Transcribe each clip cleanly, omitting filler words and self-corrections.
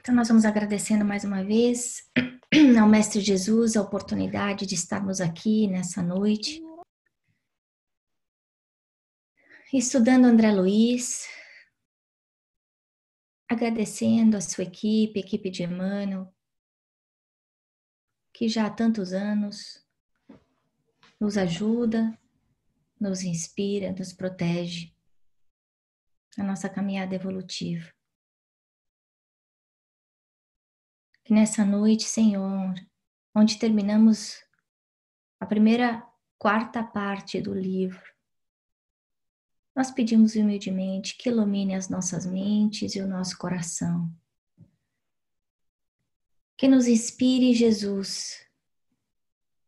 Então, nós vamos agradecendo mais uma vez ao Mestre Jesus a oportunidade de estarmos aqui nessa noite, estudando André Luiz, agradecendo a sua equipe de Emmanuel, que já há tantos anos nos ajuda, nos inspira, nos protege na nossa caminhada evolutiva. Que nessa noite, Senhor, onde terminamos a quarta parte do livro, nós pedimos humildemente que ilumine as nossas mentes e o nosso coração. Que nos inspire, Jesus,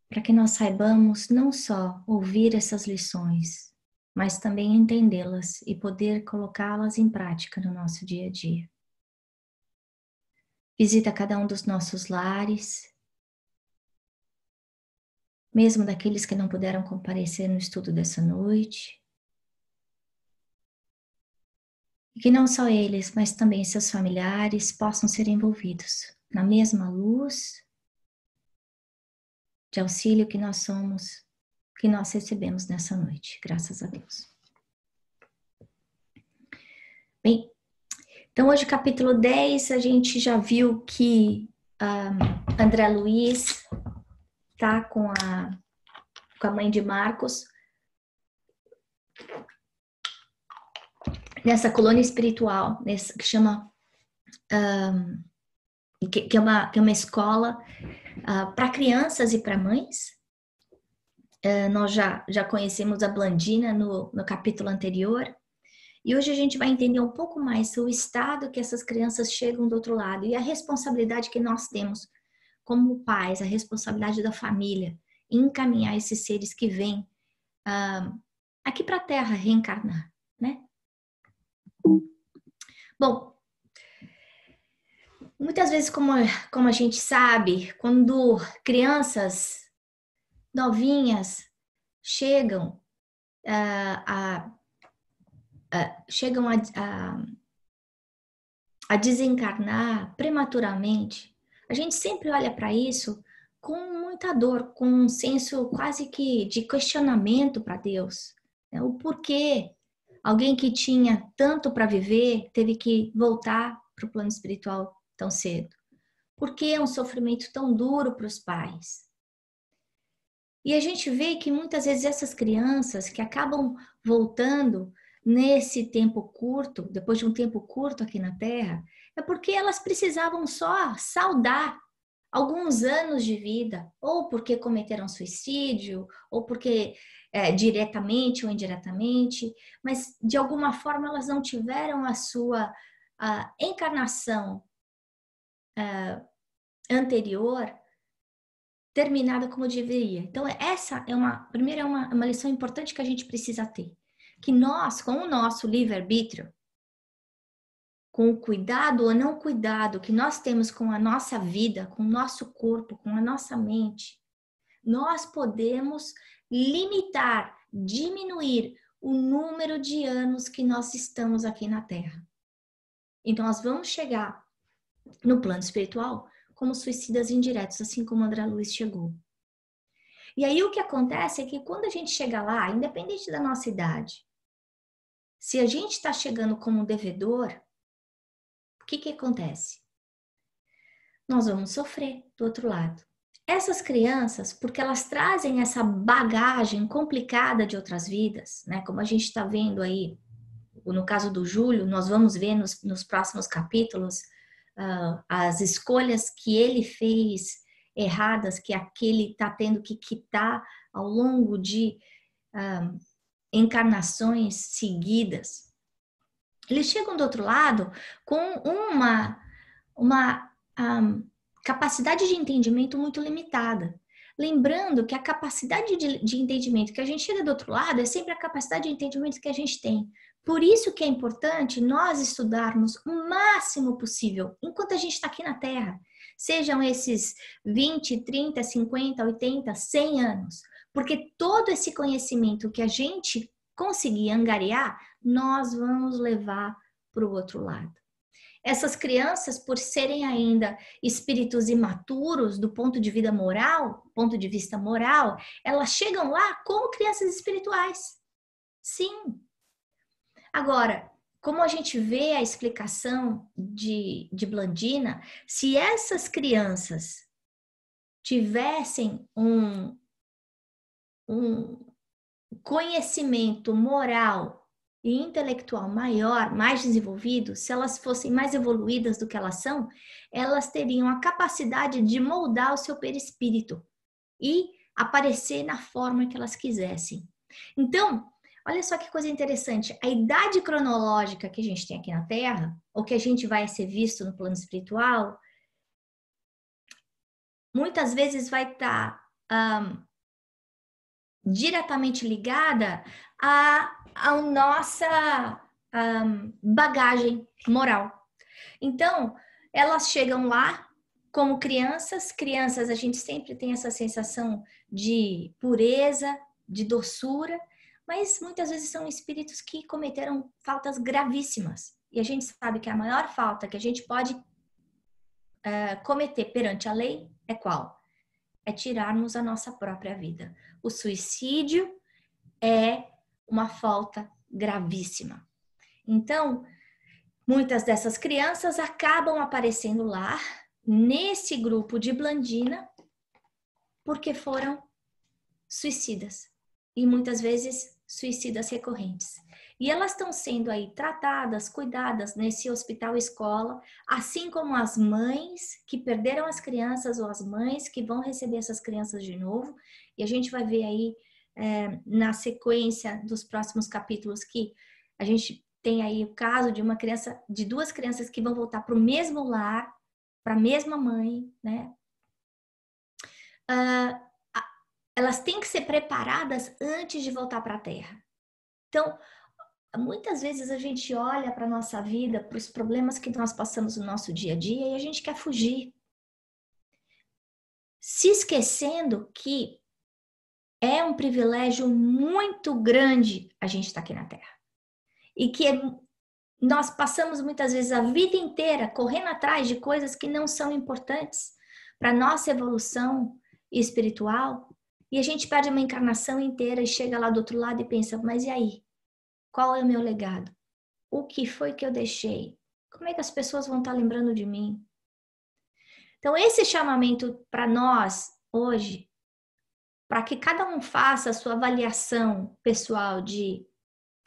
para que nós saibamos não só ouvir essas lições, mas também entendê-las e poder colocá-las em prática no nosso dia a dia. Visita cada um dos nossos lares, mesmo daqueles que não puderam comparecer no estudo dessa noite. E que não só eles, mas também seus familiares possam ser envolvidos na mesma luz de auxílio que nós somos, que nós recebemos nessa noite, graças a Deus. Bem, então hoje capítulo 10, a gente já viu que André Luiz está com a mãe de Marcos nessa colônia espiritual, que chama que é uma escola para crianças e para mães. Nós já conhecemos a Blandina no capítulo anterior, e hoje a gente vai entender um pouco mais o estado que essas crianças chegam do outro lado e a responsabilidade que nós temos como pais, a responsabilidade da família em encaminhar esses seres que vêm aqui para a Terra reencarnar, né? Bom, muitas vezes, como a gente sabe, quando crianças novinhas chegam a desencarnar prematuramente, a gente sempre olha para isso com muita dor, com um senso quase que de questionamento para Deus, né? O porquê alguém que tinha tanto para viver teve que voltar para o plano espiritual tão cedo? Por que é um sofrimento tão duro para os pais? E a gente vê que muitas vezes essas crianças que acabam voltando nesse tempo curto, depois de um tempo curto aqui na Terra, é porque elas precisavam só saudar alguns anos de vida, ou porque cometeram suicídio, ou porque diretamente ou indiretamente, mas de alguma forma elas não tiveram a sua encarnação anterior terminada como deveria. Então, essa é uma lição importante que a gente precisa ter. Que nós, com o nosso livre-arbítrio, com o cuidado ou não cuidado que nós temos com a nossa vida, com o nosso corpo, com a nossa mente, nós podemos limitar, diminuir o número de anos que nós estamos aqui na Terra. Então, nós vamos chegar no plano espiritual como suicidas indiretos, assim como André Luiz chegou. E aí o que acontece é que quando a gente chega lá, independente da nossa idade, se a gente está chegando como um devedor, o que acontece? Nós vamos sofrer do outro lado. Essas crianças, porque elas trazem essa bagagem complicada de outras vidas, né? Como a gente está vendo aí, no caso do Júlio, nós vamos ver nos próximos capítulos as escolhas que ele fez erradas, que aquele está tendo que quitar ao longo de encarnações seguidas. Eles chegam do outro lado com uma capacidade de entendimento muito limitada. Lembrando que a capacidade de entendimento que a gente chega do outro lado é sempre a capacidade de entendimento que a gente tem. Por isso que é importante nós estudarmos o máximo possível enquanto a gente está aqui na Terra. Sejam esses 20, 30, 50, 80, 100 anos. Porque todo esse conhecimento que a gente conseguir angariar, nós vamos levar para o outro lado. Essas crianças, por serem ainda espíritos imaturos do ponto de vista moral, elas chegam lá como crianças espirituais. Sim. Agora, como a gente vê a explicação de Blandina, se essas crianças tivessem um conhecimento moral e intelectual maior, mais desenvolvido, se elas fossem mais evoluídas do que elas são, elas teriam a capacidade de moldar o seu perispírito e aparecer na forma que elas quisessem. Então, olha só que coisa interessante, a idade cronológica que a gente tem aqui na Terra, ou que a gente vai ser visto no plano espiritual, muitas vezes vai estar diretamente ligada à nossa bagagem moral. Então, elas chegam lá como crianças. Crianças, a gente sempre tem essa sensação de pureza, de doçura, mas muitas vezes são espíritos que cometeram faltas gravíssimas. E a gente sabe que a maior falta que a gente pode cometer perante a lei é qual? É tirarmos a nossa própria vida. O suicídio é uma falta gravíssima. Então, muitas dessas crianças acabam aparecendo lá, nesse grupo de Blandina, porque foram suicidas. E muitas vezes suicidas recorrentes. E elas estão sendo aí tratadas, cuidadas nesse hospital-escola, assim como as mães que perderam as crianças ou as mães que vão receber essas crianças de novo. E a gente vai ver aí na sequência dos próximos capítulos que a gente tem aí o caso de de duas crianças que vão voltar para o mesmo lar, para a mesma mãe, né? Elas têm que ser preparadas antes de voltar para a Terra. Então, muitas vezes a gente olha para a nossa vida, para os problemas que nós passamos no nosso dia a dia e a gente quer fugir. Se esquecendo que é um privilégio muito grande a gente estar aqui na Terra. E que nós passamos muitas vezes a vida inteira correndo atrás de coisas que não são importantes para a nossa evolução espiritual. E a gente perde uma encarnação inteira e chega lá do outro lado e pensa, mas e aí? Qual é o meu legado? O que foi que eu deixei? Como é que as pessoas vão estar lembrando de mim? Então, esse chamamento para nós hoje, para que cada um faça a sua avaliação pessoal de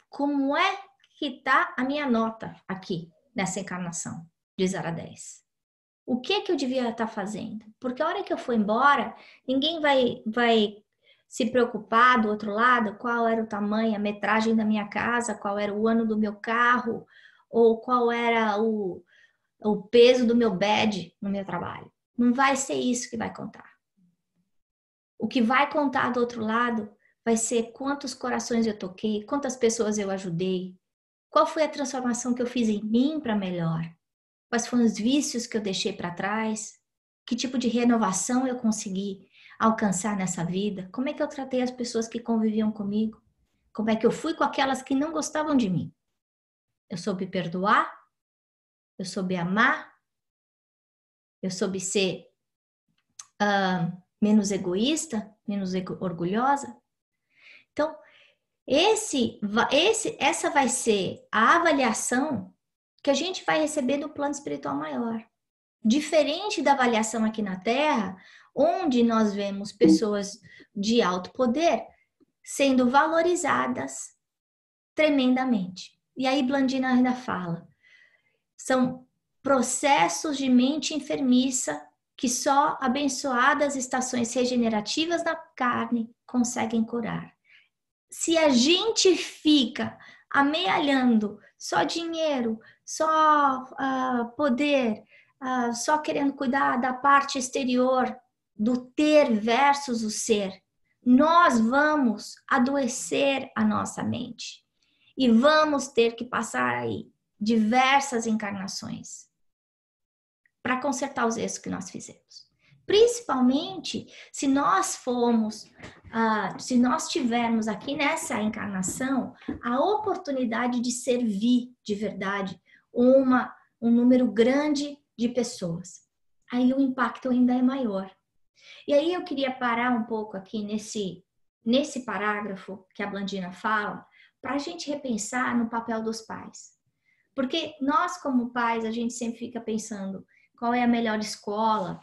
como é que está a minha nota aqui nessa encarnação, de 0 a 10. O que eu devia estar fazendo? Porque a hora que eu for embora, ninguém vai se preocupar do outro lado qual era o tamanho, a metragem da minha casa, qual era o ano do meu carro, ou qual era o peso do meu badge no meu trabalho. Não vai ser isso que vai contar. O que vai contar do outro lado vai ser quantos corações eu toquei, quantas pessoas eu ajudei, qual foi a transformação que eu fiz em mim para melhor, quais foram os vícios que eu deixei para trás, que tipo de renovação eu consegui alcançar nessa vida, como é que eu tratei as pessoas que conviviam comigo, como é que eu fui com aquelas que não gostavam de mim. Eu soube perdoar, eu soube amar, eu soube ser menos egoísta, menos orgulhosa. Então, essa vai ser a avaliação que a gente vai receber no plano espiritual maior. Diferente da avaliação aqui na Terra, onde nós vemos pessoas de alto poder sendo valorizadas tremendamente. E aí Blandina ainda fala, são processos de mente enfermiça que só abençoadas estações regenerativas da carne conseguem curar. Se a gente fica amealhando só dinheiro, só poder, só querendo cuidar da parte exterior, do ter versus o ser, nós vamos adoecer a nossa mente e vamos ter que passar aí diversas encarnações para consertar os erros que nós fizemos. Principalmente se nós se nós tivermos aqui nessa encarnação a oportunidade de servir de verdade uma um número grande de pessoas. Aí o impacto ainda é maior. E aí eu queria parar um pouco aqui nesse parágrafo que a Blandina fala, para a gente repensar no papel dos pais. Porque nós, como pais, a gente sempre fica pensando qual é a melhor escola,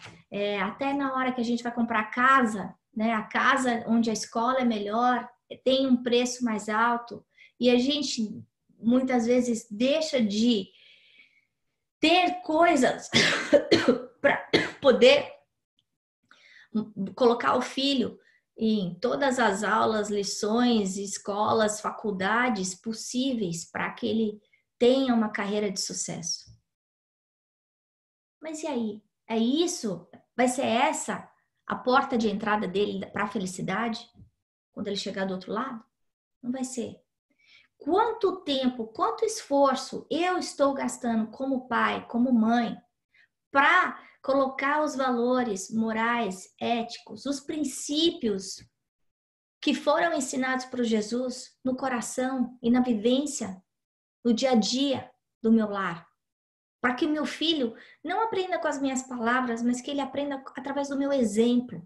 até na hora que a gente vai comprar casa, né? A casa onde a escola é melhor tem um preço mais alto e a gente muitas vezes deixa de ter coisas para poder colocar o filho em todas as aulas, lições, escolas, faculdades possíveis para que ele tenha uma carreira de sucesso. Mas e aí? É isso? Vai ser essa a porta de entrada dele para a felicidade? Quando ele chegar do outro lado? Não vai ser. Quanto tempo, quanto esforço eu estou gastando como pai, como mãe, para colocar os valores morais, éticos, os princípios que foram ensinados por Jesus no coração e na vivência, no dia a dia do meu lar? Para que o meu filho não aprenda com as minhas palavras, mas que ele aprenda através do meu exemplo.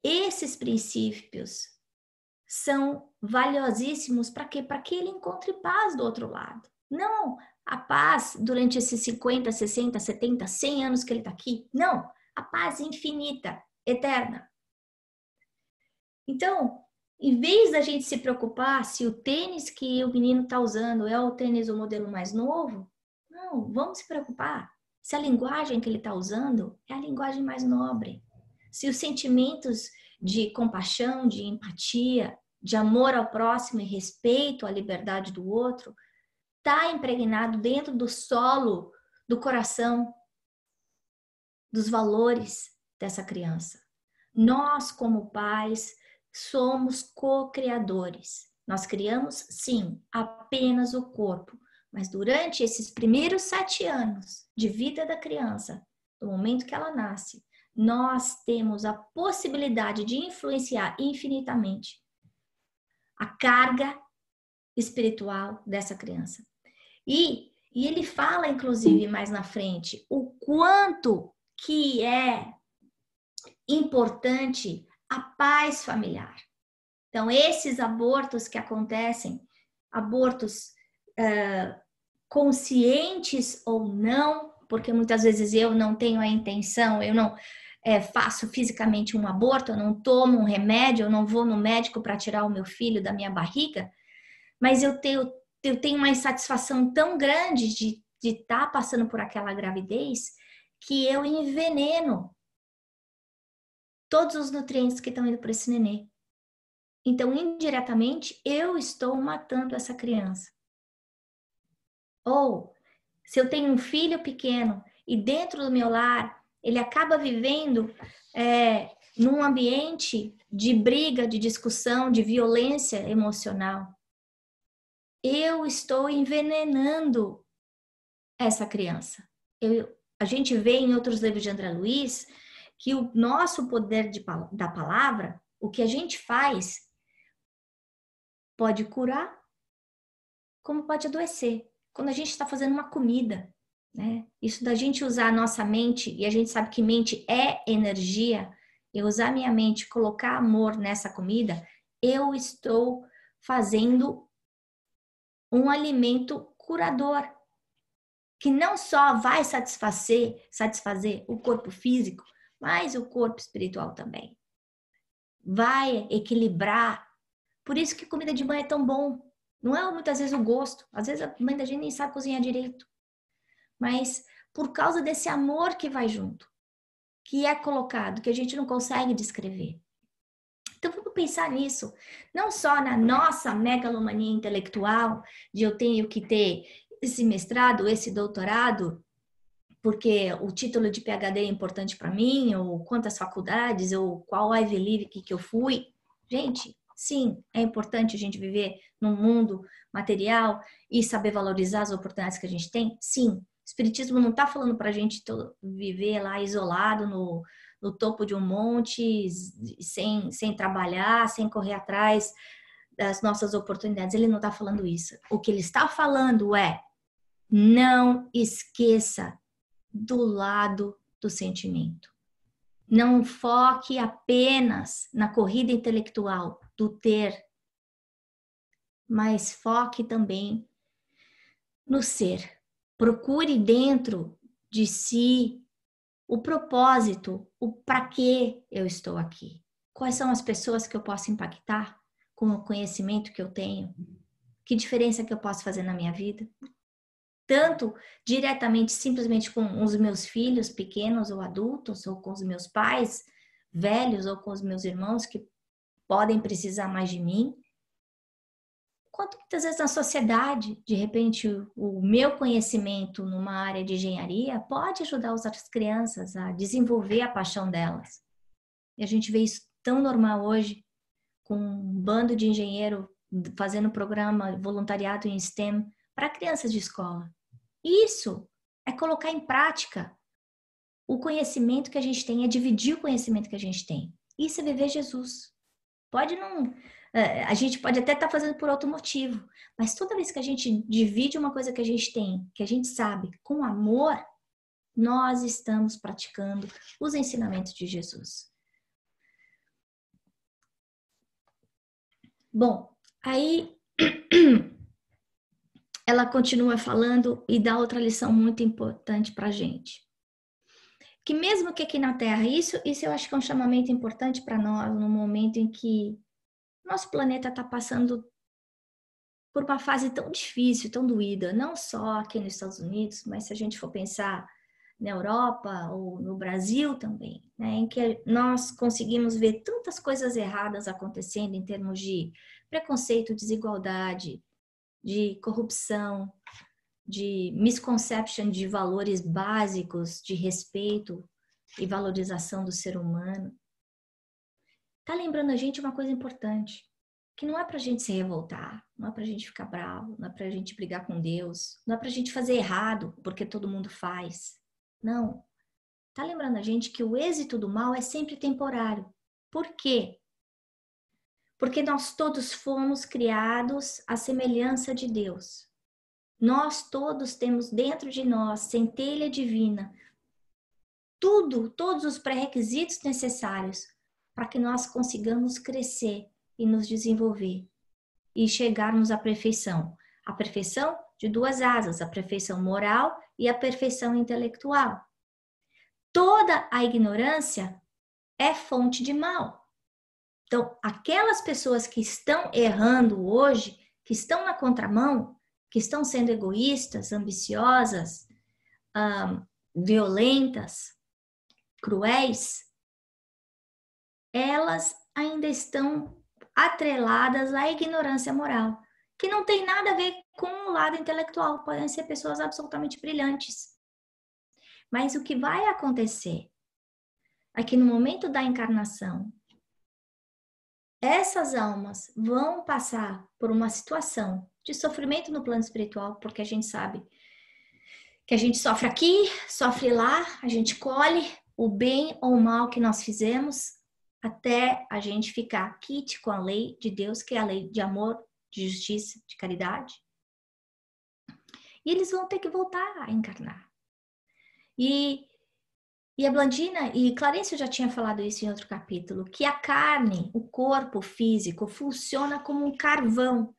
Esses princípios são valiosíssimos para quê? Para que ele encontre paz do outro lado. Não a paz durante esses 50, 60, 70, 100 anos que ele está aqui. Não, a paz infinita, eterna. Então, em vez da gente se preocupar se o tênis que o menino está usando é o tênis o modelo mais novo, não, vamos se preocupar se a linguagem que ele está usando é a linguagem mais nobre. Se os sentimentos de compaixão, de empatia, de amor ao próximo e respeito à liberdade do outro está impregnado dentro do solo do coração, dos valores dessa criança. Nós, como pais, somos co-criadores. Nós criamos, sim, apenas o corpo, mas durante esses primeiros 7 anos de vida da criança, do momento que ela nasce, nós temos a possibilidade de influenciar infinitamente a carga espiritual dessa criança. E ele fala, inclusive, mais na frente, o quanto que é importante a paz familiar. Então, esses abortos que acontecem, abortos conscientes ou não, porque muitas vezes eu não tenho a intenção, eu não faço fisicamente um aborto, eu não tomo um remédio, eu não vou no médico para tirar o meu filho da minha barriga, mas eu tenho uma insatisfação tão grande de estar passando por aquela gravidez que eu enveneno todos os nutrientes que estão indo para esse nenê. Então, indiretamente, eu estou matando essa criança. Ou, se eu tenho um filho pequeno e dentro do meu lar, ele acaba vivendo num ambiente de briga, de discussão, de violência emocional, eu estou envenenando essa criança. A gente vê em outros livros de André Luiz que o nosso poder da palavra, o que a gente faz, pode curar, como pode adoecer. Quando a gente está fazendo uma comida, né? Isso da gente usar a nossa mente, e a gente sabe que mente é energia, eu usar minha mente, colocar amor nessa comida, eu estou fazendo um alimento curador, que não só vai satisfazer o corpo físico, mas o corpo espiritual também. Vai equilibrar. Por isso que comida de mãe é tão bom. Não é muitas vezes o gosto. Às vezes a mãe da gente nem sabe cozinhar direito. Mas por causa desse amor que vai junto, que é colocado, que a gente não consegue descrever. Então vamos pensar nisso. Não só na nossa megalomania intelectual, de eu tenho que ter esse mestrado, esse doutorado, porque o título de PhD é importante para mim, ou quantas faculdades, ou qual Ivy League que eu fui. Gente, sim, é importante a gente viver num mundo material e saber valorizar as oportunidades que a gente tem. Sim, o Espiritismo não está falando para a gente viver lá isolado no topo de um monte, sem trabalhar, sem correr atrás das nossas oportunidades. Ele não está falando isso. O que ele está falando é: não esqueça do lado do sentimento. Não foque apenas na corrida intelectual do ter, mas foque também no ser. Procure dentro de si o propósito, o para que eu estou aqui. Quais são as pessoas que eu posso impactar com o conhecimento que eu tenho? Que diferença que eu posso fazer na minha vida? Tanto diretamente, simplesmente com os meus filhos pequenos ou adultos, ou com os meus pais velhos, ou com os meus irmãos que podem precisar mais de mim, quanto muitas vezes na sociedade, de repente, o meu conhecimento numa área de engenharia pode ajudar as outras crianças a desenvolver a paixão delas. E a gente vê isso tão normal hoje, com um bando de engenheiro fazendo programa voluntariado em STEM para crianças de escola. Isso é colocar em prática o conhecimento que a gente tem, é dividir o conhecimento que a gente tem. Isso é viver Jesus. Pode não... A gente pode até estar fazendo por outro motivo, mas toda vez que a gente divide uma coisa que a gente tem, que a gente sabe, com amor, nós estamos praticando os ensinamentos de Jesus. Bom, aí ela continua falando e dá outra lição muito importante para a gente. Que mesmo que aqui na Terra, isso eu acho que é um chamamento importante para nós no momento em que nosso planeta está passando por uma fase tão difícil, tão doída, não só aqui nos Estados Unidos, mas se a gente for pensar na Europa ou no Brasil também, né, em que nós conseguimos ver tantas coisas erradas acontecendo em termos de preconceito, desigualdade, de corrupção, de misconception de valores básicos, de respeito e valorização do ser humano. Tá lembrando a gente uma coisa importante, que não é pra gente se revoltar, não é pra gente ficar bravo, não é pra gente brigar com Deus, não é pra gente fazer errado, porque todo mundo faz. Não. Tá lembrando a gente que o êxito do mal é sempre temporário. Por quê? Porque nós todos fomos criados à semelhança de Deus. Nós todos temos dentro de nós centelha divina, todos os pré-requisitos necessários para que nós consigamos crescer e nos desenvolver e chegarmos à perfeição. A perfeição de duas asas, a perfeição moral e a perfeição intelectual. Toda a ignorância é fonte de mal. Então, aquelas pessoas que estão errando hoje, que estão na contramão, que estão sendo egoístas, ambiciosas, violentas, cruéis, elas ainda estão atreladas à ignorância moral, que não tem nada a ver com o lado intelectual. Podem ser pessoas absolutamente brilhantes. Mas o que vai acontecer é que no momento da encarnação, essas almas vão passar por uma situação de sofrimento no plano espiritual, porque a gente sabe que a gente sofre aqui, sofre lá, a gente colhe o bem ou o mal que nós fizemos, até a gente ficar quite com a lei de Deus, que é a lei de amor, de justiça, de caridade. E eles vão ter que voltar a encarnar. E a Blandina e Clarice já tinha falado isso em outro capítulo, que a carne, o corpo físico, funciona como um carvão.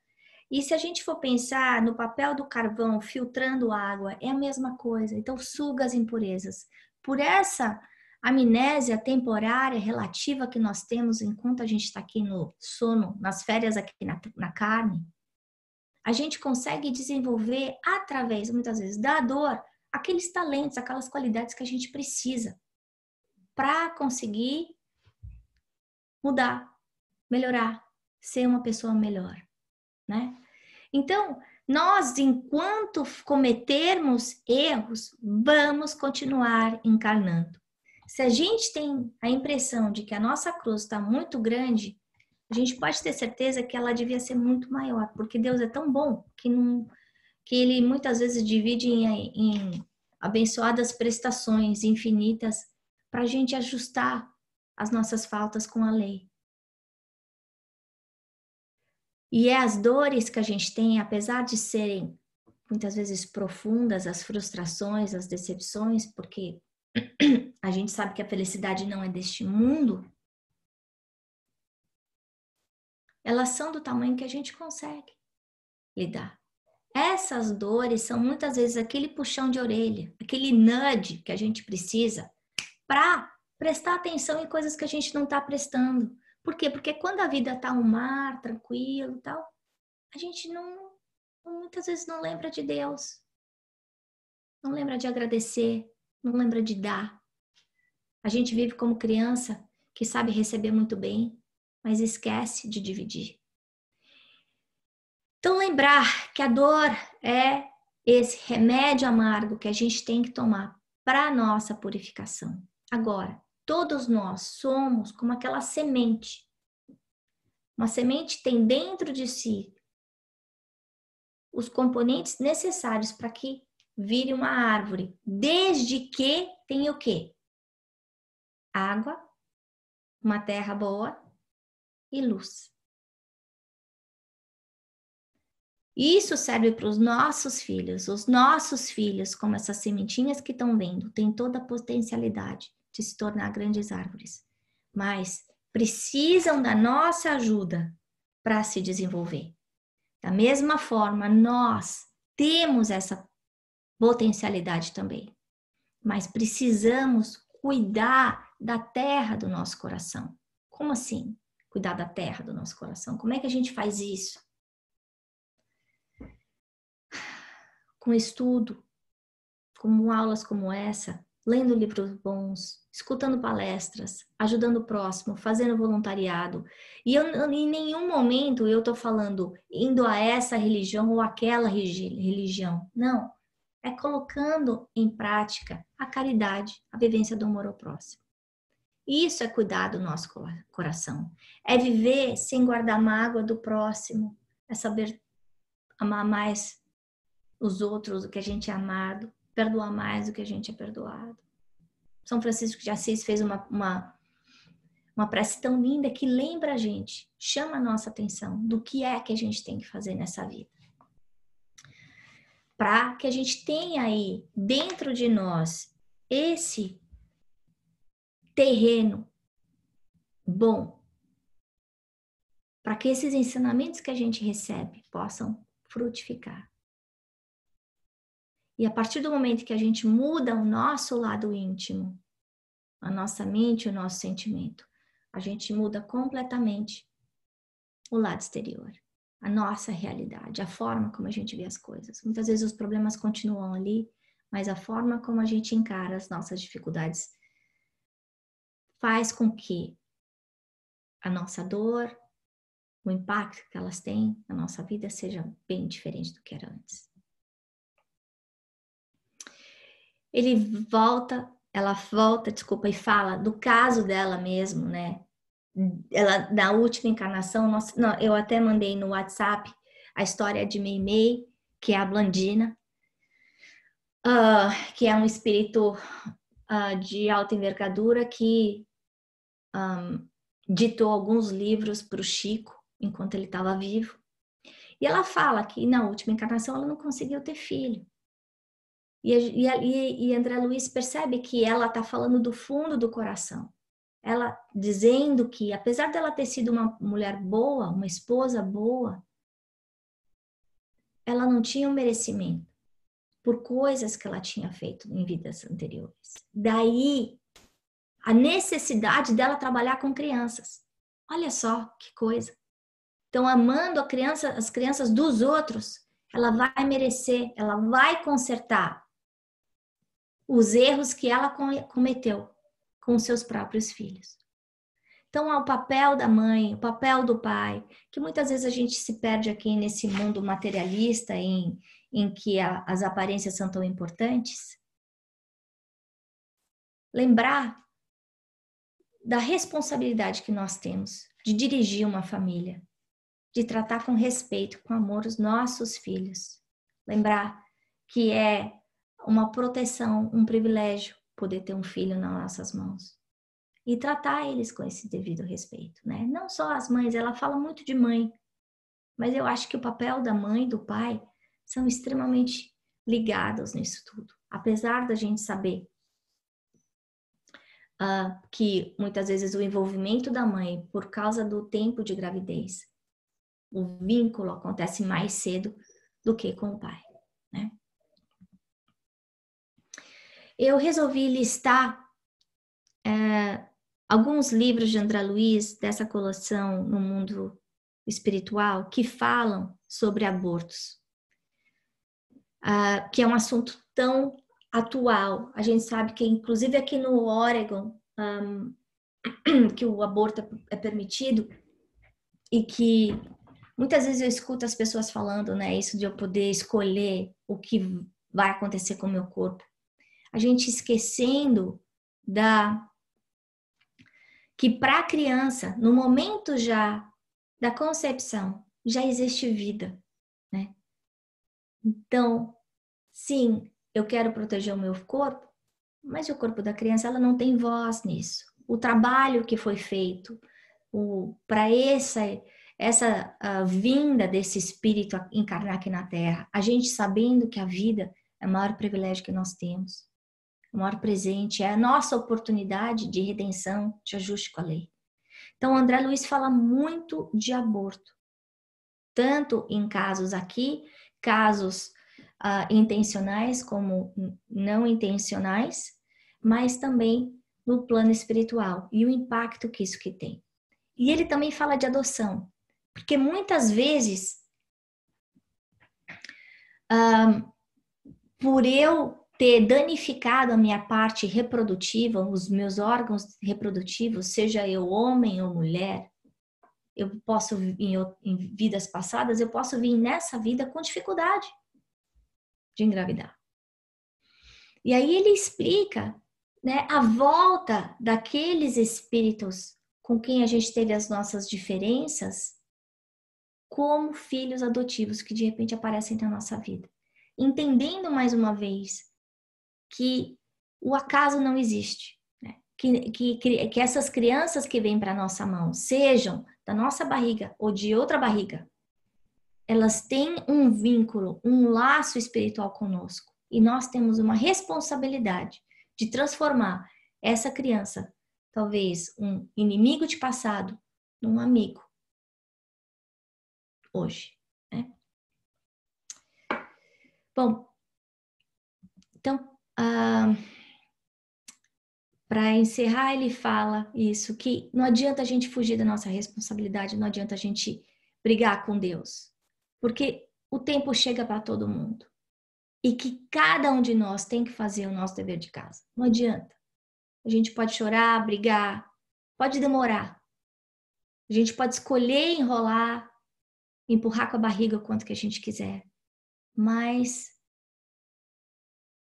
E se a gente for pensar no papel do carvão filtrando água, é a mesma coisa. Então, suga as impurezas. Por essa amnésia temporária relativa que nós temos enquanto a gente está aqui no sono, nas férias aqui na carne, a gente consegue desenvolver através, muitas vezes, da dor, aqueles talentos, aquelas qualidades que a gente precisa para conseguir mudar, melhorar, ser uma pessoa melhor, né? Então, nós, enquanto cometermos erros, vamos continuar encarnando. Se a gente tem a impressão de que a nossa cruz está muito grande, a gente pode ter certeza que ela devia ser muito maior, porque Deus é tão bom que Ele muitas vezes divide em abençoadas prestações infinitas para a gente ajustar as nossas faltas com a lei. E é as dores que a gente tem, apesar de serem muitas vezes profundas, as frustrações, as decepções, porque a gente sabe que a felicidade não é deste mundo, elas são do tamanho que a gente consegue lidar. Essas dores são muitas vezes aquele puxão de orelha, aquele nudge que a gente precisa para prestar atenção em coisas que a gente não está prestando. Por quê? Porque quando a vida está um mar tranquilo e tal, a gente muitas vezes não lembra de Deus, não lembra de agradecer, não lembra de dar. A gente vive como criança que sabe receber muito bem, mas esquece de dividir. Então, lembrar que a dor é esse remédio amargo que a gente tem que tomar para a nossa purificação. Agora, todos nós somos como aquela semente. Uma semente tem dentro de si os componentes necessários para que vire uma árvore, desde que tenha o quê? Água, uma terra boa e luz. Isso serve para os nossos filhos, como essas sementinhas que estão vendo, têm toda a potencialidade de se tornar grandes árvores, mas precisam da nossa ajuda para se desenvolver. Da mesma forma, nós temos essa potencialidade também, mas precisamos cuidar da terra do nosso coração. Como assim? Cuidar da terra do nosso coração? Como é que a gente faz isso? Com estudo, com aulas como essa, lendo livros bons, escutando palestras, ajudando o próximo, fazendo voluntariado. E em nenhum momento eu estou falando indo a essa religião ou aquela religião. Não. É colocando em prática a caridade, a vivência do amor ao próximo. Isso é cuidar do nosso coração. É viver sem guardar mágoa do próximo. É saber amar mais os outros do que a gente é amado. Perdoar mais do que a gente é perdoado. São Francisco de Assis fez uma prece tão linda que lembra a gente, chama a nossa atenção do que é que a gente tem que fazer nessa vida. Para que a gente tenha aí dentro de nós esse terreno bom, para que esses ensinamentos que a gente recebe possam frutificar. E a partir do momento que a gente muda o nosso lado íntimo, a nossa mente, o nosso sentimento, a gente muda completamente o lado exterior, a nossa realidade, a forma como a gente vê as coisas. Muitas vezes os problemas continuam ali, mas a forma como a gente encara as nossas dificuldades faz com que a nossa dor, o impacto que elas têm na nossa vida seja bem diferente do que era antes. Ela volta, e fala do caso dela mesmo, né? Ela, na última encarnação, eu até mandei no WhatsApp a história de Meimei, que é a Blandina, que é um espírito de alta envergadura que ditou alguns livros para o Chico enquanto ele estava vivo. E ela fala que na última encarnação ela não conseguiu ter filho. E André Luiz percebe que ela está falando do fundo do coração. Ela dizendo que, apesar dela ter sido uma mulher boa, uma esposa boa, ela não tinha um merecimento por coisas que ela tinha feito em vidas anteriores. Daí, a necessidade dela trabalhar com crianças. Olha só que coisa. Então, amando as crianças dos outros, ela vai merecer, ela vai consertar os erros que ela cometeu com os seus próprios filhos. Então, há o papel da mãe, o papel do pai, que muitas vezes a gente se perde aqui nesse mundo materialista em que as aparências são tão importantes. Lembrar da responsabilidade que nós temos de dirigir uma família, de tratar com respeito, com amor os nossos filhos. Lembrar que é uma proteção, um privilégio poder ter um filho nas nossas mãos. E tratar eles com esse devido respeito, né? Não só as mães, ela fala muito de mãe. Mas eu acho que o papel da mãe e do pai são extremamente ligados nisso tudo. Apesar da gente saber que muitas vezes o envolvimento da mãe, por causa do tempo de gravidez, o vínculo acontece mais cedo do que com o pai, né? Eu resolvi listar alguns livros de André Luiz dessa coleção no mundo espiritual que falam sobre abortos, que é um assunto tão atual. A gente sabe que, inclusive aqui no Oregon, que o aborto é permitido e que muitas vezes eu escuto as pessoas falando, né, isso de eu poder escolher o que vai acontecer com o meu corpo. A gente esquecendo que para a criança, no momento já da concepção, já existe vida, né? Então, sim, eu quero proteger o meu corpo, mas o corpo da criança, ela não tem voz nisso. O trabalho que foi feito para essa vinda desse espírito encarnar aqui na Terra, a gente sabendo que a vida é o maior privilégio que nós temos, o maior presente, é a nossa oportunidade de redenção, de ajuste com a lei. Então, André Luiz fala muito de aborto, tanto em casos aqui, casos intencionais como não intencionais, mas também no plano espiritual e o impacto que isso que tem. E ele também fala de adoção, porque muitas vezes, por eu ter danificado a minha parte reprodutiva, os meus órgãos reprodutivos, seja eu homem ou mulher, eu posso, em vidas passadas, eu posso vir nessa vida com dificuldade de engravidar. E aí ele explica, né, a volta daqueles espíritos com quem a gente teve as nossas diferenças como filhos adotivos que de repente aparecem na nossa vida. Entendendo mais uma vez que o acaso não existe, né? Que essas crianças que vêm para a nossa mão, sejam da nossa barriga ou de outra barriga, elas têm um vínculo, um laço espiritual conosco. E nós temos uma responsabilidade de transformar essa criança, talvez um inimigo de passado, num amigo hoje, né? Bom, então, para encerrar, ele fala isso, que não adianta a gente fugir da nossa responsabilidade, não adianta a gente brigar com Deus, porque o tempo chega para todo mundo. E que cada um de nós tem que fazer o nosso dever de casa. Não adianta. A gente pode chorar, brigar, pode demorar. A gente pode escolher enrolar, empurrar com a barriga o quanto que a gente quiser. Mas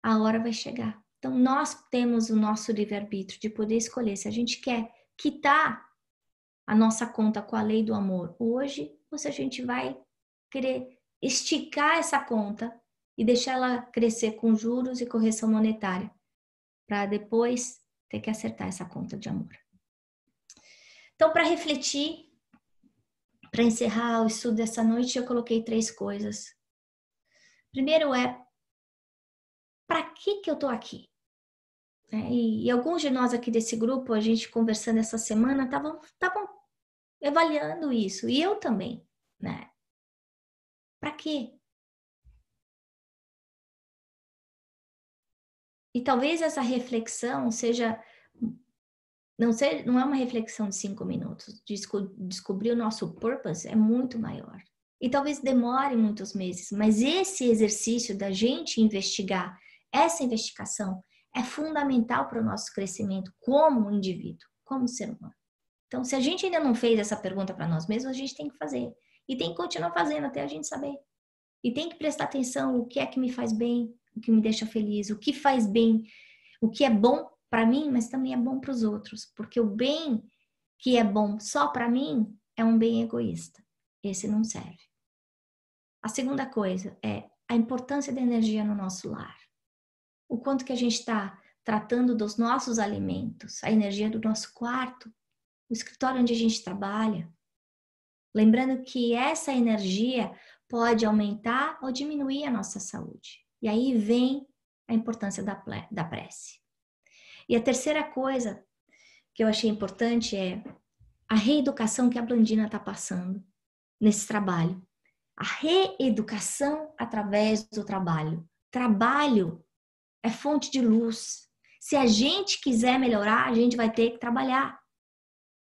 a hora vai chegar. Então, nós temos o nosso livre-arbítrio de poder escolher se a gente quer quitar a nossa conta com a lei do amor hoje, ou se a gente vai querer esticar essa conta e deixar ela crescer com juros e correção monetária, para depois ter que acertar essa conta de amor. Então, para refletir, para encerrar o estudo dessa noite, eu coloquei 3 coisas. Primeiro é, para que eu estou aqui? E alguns de nós aqui desse grupo, a gente conversando essa semana, estavam avaliando isso, e eu também, né? Para quê? E talvez essa reflexão seja, não é uma reflexão de 5 minutos. Descobrir o nosso purpose é muito maior. E talvez demore muitos meses, mas esse exercício da gente investigar, essa investigação é fundamental para o nosso crescimento como indivíduo, como ser humano. Então, se a gente ainda não fez essa pergunta para nós mesmos, a gente tem que fazer. E tem que continuar fazendo até a gente saber. E tem que prestar atenção o que é que me faz bem, o que me deixa feliz, o que faz bem, o que é bom para mim, mas também é bom para os outros. Porque o bem que é bom só para mim é um bem egoísta. Esse não serve. A segunda coisa é a importância da energia no nosso lar. O quanto que a gente está tratando dos nossos alimentos, a energia do nosso quarto, o escritório onde a gente trabalha, Lembrando que essa energia pode aumentar ou diminuir a nossa saúde. E aí vem a importância da prece. E a terceira coisa que eu achei importante é a reeducação que a Blandina está passando nesse trabalho. A reeducação através do trabalho. Trabalho é fonte de luz. Se a gente quiser melhorar, a gente vai ter que trabalhar.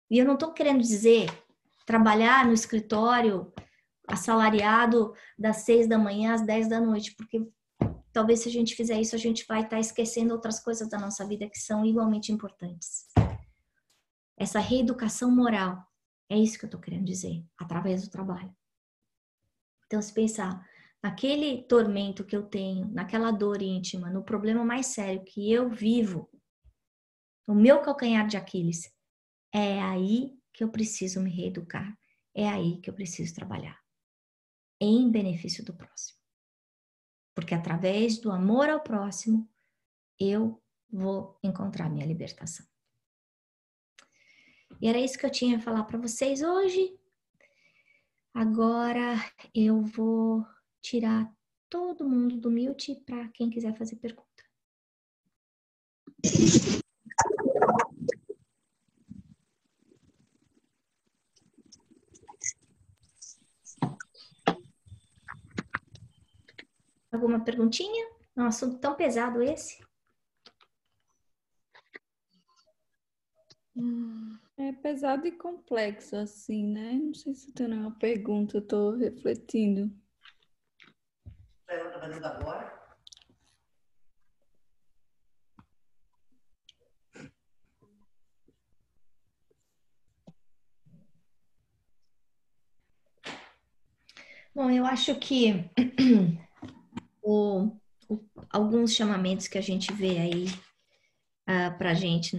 E eu não estou querendo dizer trabalhar no escritório assalariado das 6 da manhã às 10 da noite, porque talvez se a gente fizer isso, a gente vai estar esquecendo outras coisas da nossa vida que são igualmente importantes. Essa reeducação moral, é isso que eu estou querendo dizer, através do trabalho. Então, se pensar naquele tormento que eu tenho, naquela dor íntima, no problema mais sério que eu vivo, no meu calcanhar de Aquiles, é aí que eu preciso me reeducar, é aí que eu preciso trabalhar, em benefício do próximo. Porque através do amor ao próximo, eu vou encontrar minha libertação. E era isso que eu tinha a falar para vocês hoje. Agora eu vou tirar todo mundo do mute para quem quiser fazer pergunta. Alguma perguntinha? É um assunto tão pesado esse? É pesado e complexo, assim, né? Não sei se tem nenhuma pergunta, eu tô refletindo. Bom, eu acho que alguns chamamentos que a gente vê aí pra gente,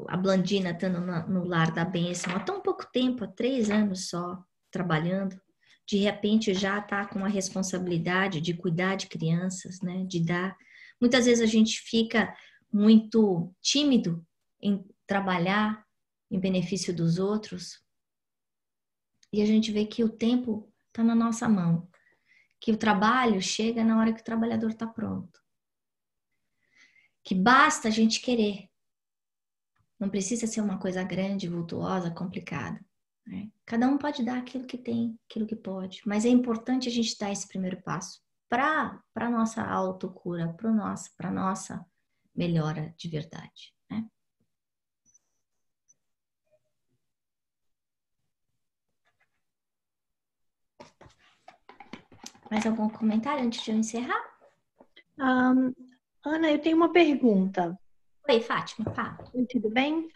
a Blandina estando no lar da bênção há tão pouco tempo, há 3 anos só, trabalhando, de repente já está com a responsabilidade de cuidar de crianças, né? De dar. Muitas vezes a gente fica muito tímido em trabalhar em benefício dos outros e a gente vê que o tempo está na nossa mão, que o trabalho chega na hora que o trabalhador está pronto, que basta a gente querer. Não precisa ser uma coisa grande, vultuosa, complicada. Né? Cada um pode dar aquilo que tem, aquilo que pode. Mas é importante a gente dar esse primeiro passo para a nossa autocura, para a nossa melhora de verdade. Né? Mais algum comentário antes de eu encerrar? Ana, eu tenho uma pergunta. Oi, Fátima, fala. Tudo bem?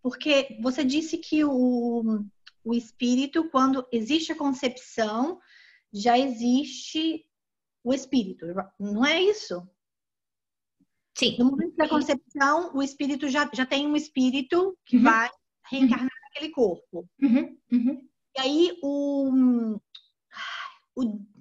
Porque você disse que o espírito, quando existe a concepção, já existe o espírito, não é isso? Sim. No momento da concepção, o espírito já tem um espírito que vai reencarnar naquele corpo. E aí,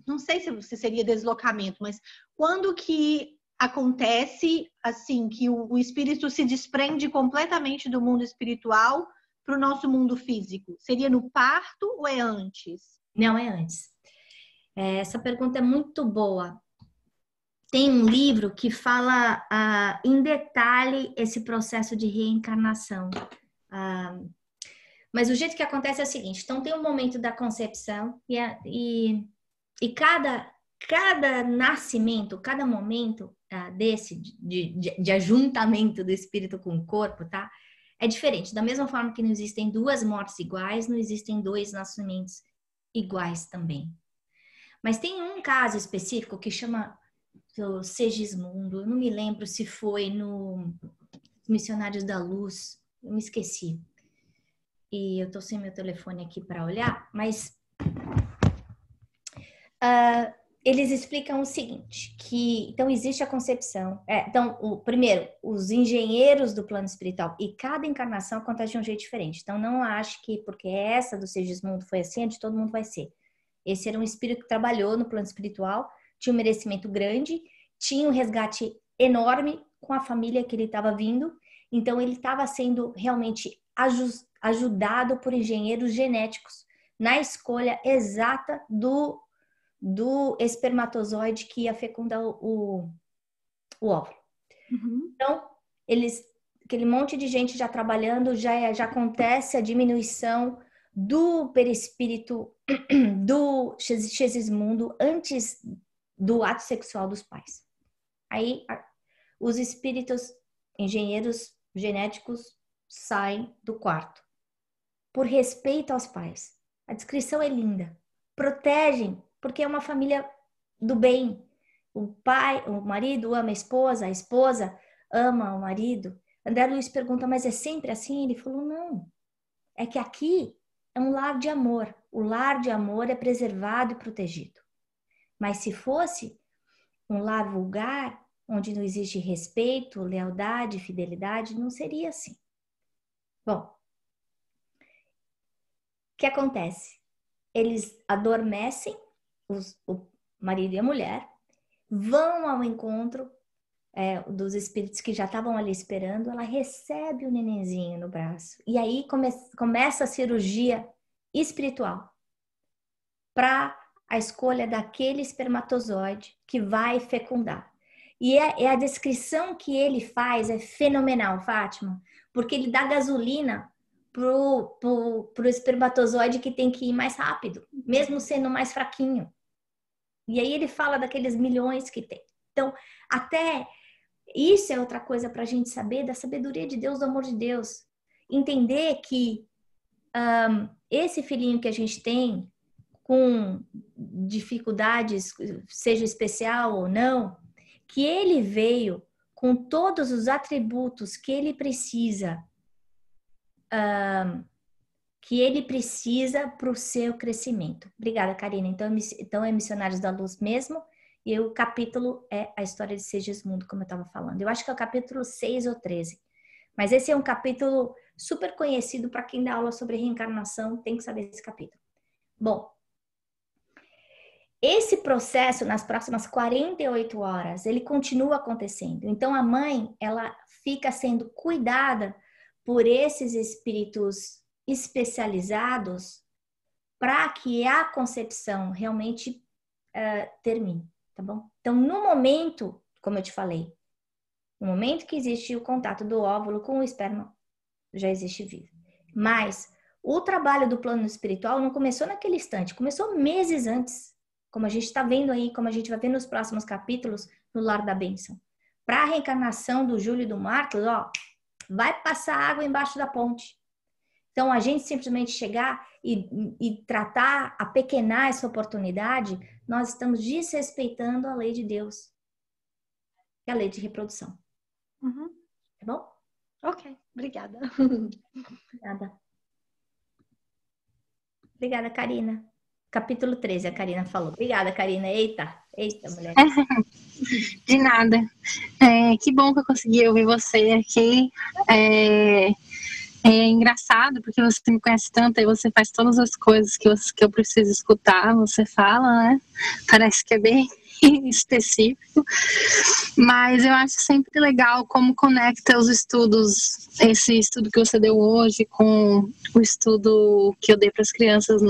não sei se seria deslocamento, mas quando que acontece assim que o espírito se desprende completamente do mundo espiritual para o nosso mundo físico? Seria no parto ou é antes? Não, é antes. Essa pergunta é muito boa. Tem um livro que fala em detalhe esse processo de reencarnação. Mas o jeito que acontece é o seguinte: então tem um momento da concepção e cada nascimento, cada momento desse de ajuntamento do espírito com o corpo, tá? É diferente. Da mesma forma que não existem 2 mortes iguais, não existem 2 nascimentos iguais também. Mas tem um caso específico que chama o Segismundo. Eu não me lembro se foi no Missionários da Luz. Eu me esqueci. E eu tô sem meu telefone aqui para olhar, mas eles explicam o seguinte, que então existe a concepção. Então, primeiro, os engenheiros do plano espiritual e cada encarnação acontece de um jeito diferente. Então, não acho que porque essa do Segismundo foi assim, a de todo mundo vai ser. Esse era um espírito que trabalhou no plano espiritual, tinha um merecimento grande, tinha um resgate enorme com a família que ele estava vindo, então ele estava sendo realmente ajudado por engenheiros genéticos na escolha exata do espermatozoide que ia fecundar o óvulo. Então, aquele monte de gente já trabalhando, já acontece a diminuição do perispírito do Xismundo antes do ato sexual dos pais. Aí, os espíritos, engenheiros genéticos, saem do quarto. Por respeito aos pais. A descrição é linda. Protegem, porque é uma família do bem. O marido ama a esposa ama o marido. André Luiz pergunta, mas é sempre assim? Ele falou, não. É que aqui é um lar de amor. O lar de amor é preservado e protegido. Mas se fosse um lar vulgar, onde não existe respeito, lealdade, fidelidade, não seria assim. Bom, o que acontece? Eles adormecem, o marido e a mulher, vão ao encontro dos espíritos que já estavam ali esperando, ela recebe o nenenzinho no braço. E aí começa a cirurgia espiritual para a escolha daquele espermatozoide que vai fecundar. E a descrição que ele faz é fenomenal, Fátima, porque ele dá gasolina pro espermatozoide que tem que ir mais rápido, mesmo sendo mais fraquinho. E aí ele fala daqueles milhões que tem. Então, até isso é outra coisa para a gente saber da sabedoria de Deus, do amor de Deus. Entender que esse filhinho que a gente tem, com dificuldades, seja especial ou não, que ele veio com todos os atributos que ele precisa para o seu crescimento. Obrigada, Karina. Então é Missionários da Luz mesmo, e o capítulo é a história de Segismundo, como eu estava falando. Eu acho que é o capítulo 6 ou 13. Mas esse é um capítulo super conhecido para quem dá aula sobre reencarnação, tem que saber esse capítulo. Bom, esse processo, nas próximas 48 horas, ele continua acontecendo. Então, a mãe, ela fica sendo cuidada por esses espíritos especializados para que a concepção realmente termine, tá bom? Então, no momento, como eu te falei, no momento que existe o contato do óvulo com o esperma, já existe vida. Mas o trabalho do plano espiritual não começou naquele instante, começou meses antes. Como a gente está vendo aí, como a gente vai ver nos próximos capítulos, no Lar da Bênção. Para a reencarnação do Júlio e do Marcos, vai passar água embaixo da ponte. Então, a gente simplesmente chegar e tratar, apequenar essa oportunidade, nós estamos desrespeitando a lei de Deus, que é a lei de reprodução. Tá bom? Ok, obrigada. Obrigada, Karina. Capítulo 13, a Karina falou. Obrigada, Karina. Eita, mulher. De nada. Que bom que eu consegui ouvir você aqui. É engraçado, porque você me conhece tanto e você faz todas as coisas que eu preciso escutar, você fala, né? Parece que é bem específico. Mas eu acho sempre legal como conecta os estudos, esse estudo que você deu hoje com o estudo que eu dei para as crianças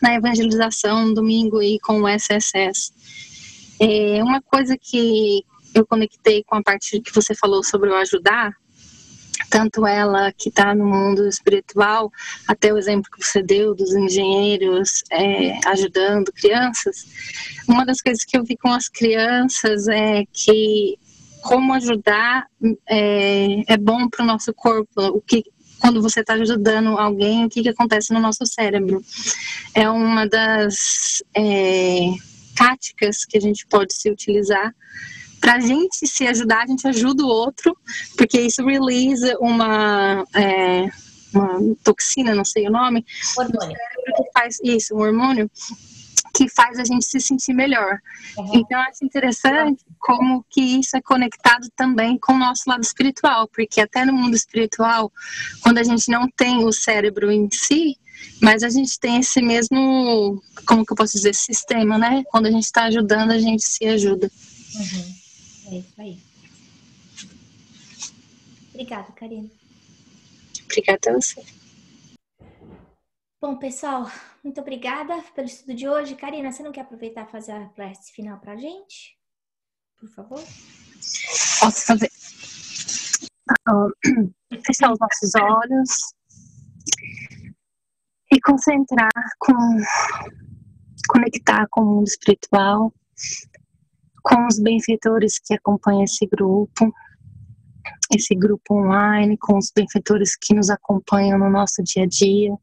na evangelização no domingo e com o SSS. Uma coisa que eu conectei com a parte que você falou sobre o ajudar, tanto ela que está no mundo espiritual, até o exemplo que você deu dos engenheiros ajudando crianças. Uma das coisas que eu vi com as crianças é que como ajudar é bom para o nosso corpo, quando você está ajudando alguém, o que acontece no nosso cérebro. É uma das táticas que a gente pode se utilizar. Para a gente se ajudar, a gente ajuda o outro, porque isso release uma toxina, não sei o nome, Hormônio. Que faz isso, um hormônio, que faz a gente se sentir melhor. Então, eu acho interessante como que isso é conectado também com o nosso lado espiritual, porque até no mundo espiritual, quando a gente não tem o cérebro em si, mas a gente tem esse mesmo, como que eu posso dizer, sistema, né? Quando a gente está ajudando, a gente se ajuda. É isso aí. Obrigada, Karina. Obrigada a você. Bom, pessoal, muito obrigada pelo estudo de hoje. Karina, você não quer aproveitar e fazer a prece final pra gente? Por favor. Posso fazer? Fechar os nossos olhos e conectar com o mundo espiritual, com os benfeitores que acompanham esse grupo online, com os benfeitores que nos acompanham no nosso dia a dia,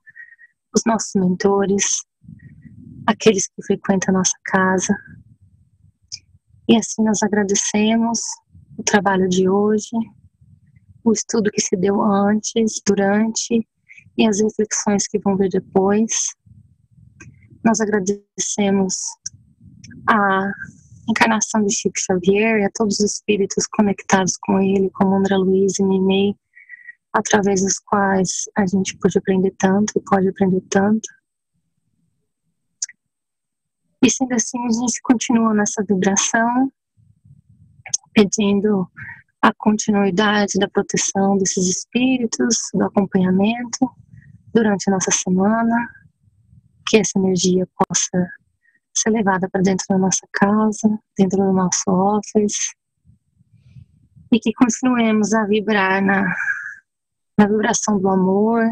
os nossos mentores, aqueles que frequentam a nossa casa. E assim nós agradecemos o trabalho de hoje, o estudo que se deu antes, durante e as reflexões que vão vir depois. Nós agradecemos a encarnação de Chico Xavier e a todos os espíritos conectados com ele, como André Luiz e Nenê, através dos quais a gente pode aprender tanto e pode aprender tanto. E sendo assim, a gente continua nessa vibração, pedindo a continuidade da proteção desses espíritos, do acompanhamento durante a nossa semana, que essa energia possa ser levada para dentro da nossa casa, dentro do nosso office, e que continuemos a vibrar na vibração do amor,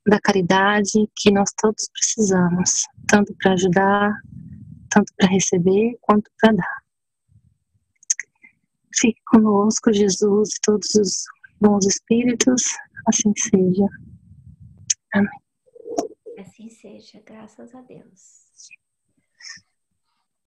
da caridade que nós todos precisamos, tanto para ajudar, tanto para receber, quanto para dar. Fique conosco, Jesus e todos os bons espíritos, assim seja. Amém. Assim seja, graças a Deus.